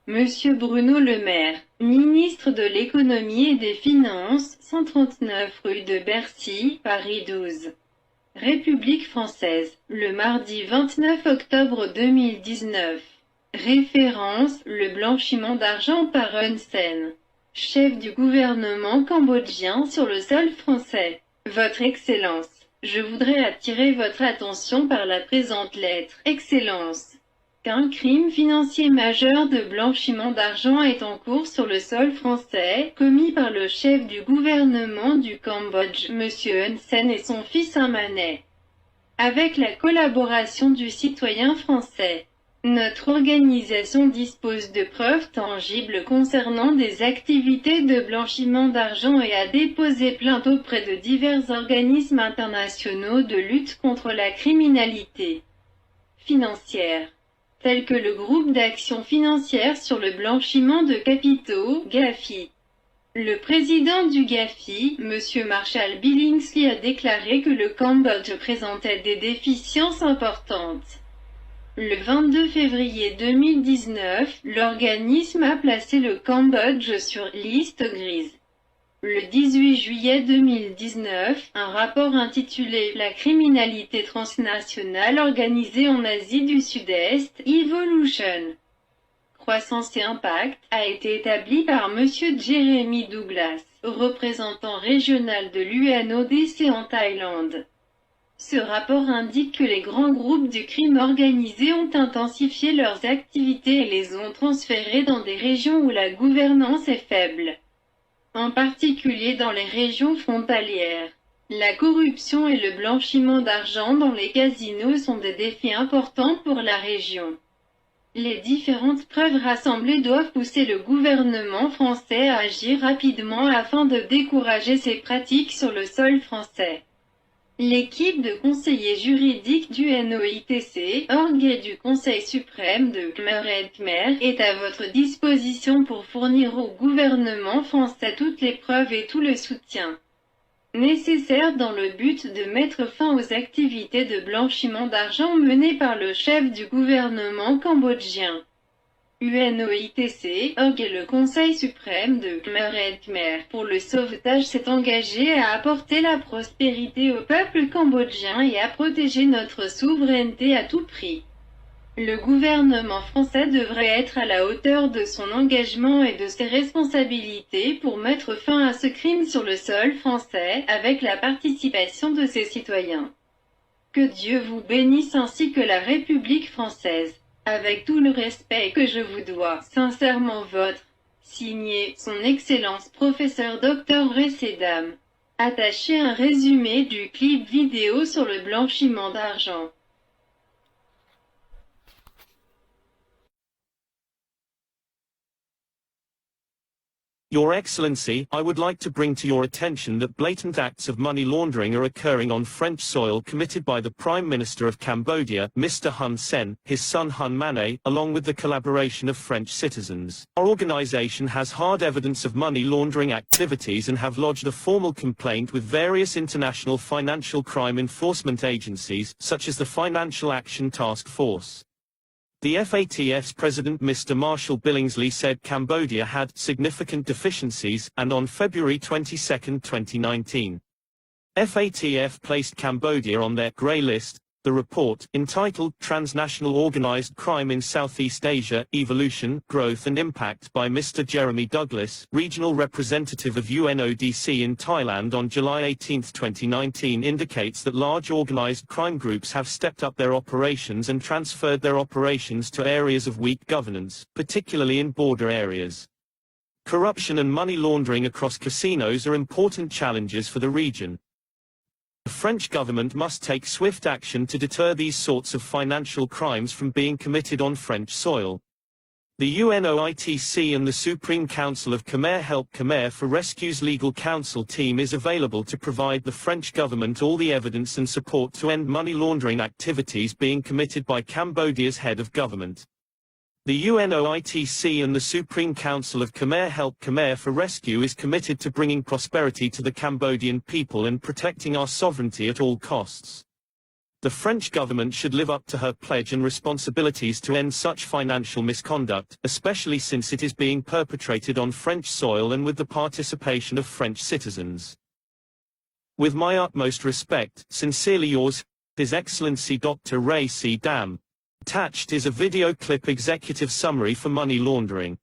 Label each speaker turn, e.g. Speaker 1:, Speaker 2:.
Speaker 1: Monsieur Bruno Le Maire, ministre de l'Économie et des Finances, 139 rue de Bercy, Paris 12. République française, le mardi 29 octobre 2019. Référence, le blanchiment d'argent par Hun Sen, chef du gouvernement cambodgien sur le sol français. Votre Excellence, je voudrais attirer votre attention par la présente lettre. Excellence, qu'un crime financier majeur de blanchiment d'argent est en cours sur le sol français, commis par le chef du gouvernement du Cambodge, M. Hun Sen et son fils Manet, avec la collaboration du citoyen français. Notre organisation dispose de preuves tangibles concernant des activités de blanchiment d'argent et a déposé plainte auprès de divers organismes internationaux de lutte contre la criminalité financière, tels que le Groupe d'action financière sur le blanchiment de capitaux, GAFI. Le président du GAFI, M. Marshall Billingsley, a déclaré que le Cambodge présentait des déficiences importantes. Le 22 février 2019, l'organisme a placé le Cambodge sur liste grise. Le 18 juillet 2019, un rapport intitulé « La criminalité transnationale organisée en Asie du Sud-Est, Evolution, croissance et impact » a été établi par M. Jeremy Douglas, représentant régional de l'UNODC en Thaïlande. Ce rapport indique que les grands groupes du crime organisé ont intensifié leurs activités et les ont transférées dans des régions où la gouvernance est faible, en particulier dans les régions frontalières. La corruption et le blanchiment d'argent dans les casinos sont des défis importants pour la région. Les différentes preuves rassemblées doivent pousser le gouvernement français à agir rapidement afin de décourager ces pratiques sur le sol français. L'équipe de conseillers juridiques du NOITC, orgue et du Conseil suprême de Khmer et Khmer, est à votre disposition pour fournir au gouvernement français toutes les preuves et tout le soutien nécessaires dans le but de mettre fin aux activités de blanchiment d'argent menées par le chef du gouvernement cambodgien. UNOITC, orgue et le Conseil suprême de Khmer et Khmer pour le sauvetage s'est engagé à apporter la prospérité au peuple cambodgien et à protéger notre souveraineté à tout prix. Le gouvernement français devrait être à la hauteur de son engagement et de ses responsabilités pour mettre fin à ce crime sur le sol français, avec la participation de ses citoyens. Que Dieu vous bénisse ainsi que la République française. Avec tout le respect que je vous dois, sincèrement votre, signé, son Excellence Professeur Dr Recedam. Attaché un résumé du clip vidéo sur le blanchiment d'argent.
Speaker 2: Your Excellency, I would like to bring to your attention that blatant acts of money laundering are occurring on French soil committed by the Prime Minister of Cambodia, Mr. Hun Sen, his son Hun Manet, along with the collaboration of French citizens. Our organization has hard evidence of money laundering activities and have lodged a formal complaint with various international financial crime enforcement agencies, such as the Financial Action Task Force. The FATF's president Mr. Marshall Billingsley said Cambodia had significant deficiencies, and on February 22, 2019, FATF placed Cambodia on their grey list. The report, entitled Transnational Organized Crime in Southeast Asia, Evolution, Growth and Impact by Mr. Jeremy Douglas, regional representative of UNODC in Thailand on July 18, 2019 indicates that large organized crime groups have stepped up their operations and transferred their operations to areas of weak governance, particularly in border areas. Corruption and money laundering across casinos are important challenges for the region. The French government must take swift action to deter these sorts of financial crimes from being committed on French soil. The UNOITC and the Supreme Council of Khmer Help Khmer for Rescue's legal counsel team is available to provide the French government all the evidence and support to end money laundering activities being committed by Cambodia's head of government. The UNOITC and the Supreme Council of Khmer Help Khmer for Rescue is committed to bringing prosperity to the Cambodian people and protecting our sovereignty at all costs. The French government should live up to her pledge and responsibilities to end such financial misconduct, especially since it is being perpetrated on French soil and with the participation of French citizens. With my utmost respect, sincerely yours, His Excellency Dr. Ray C. Dam. Attached is a video clip executive summary for money laundering.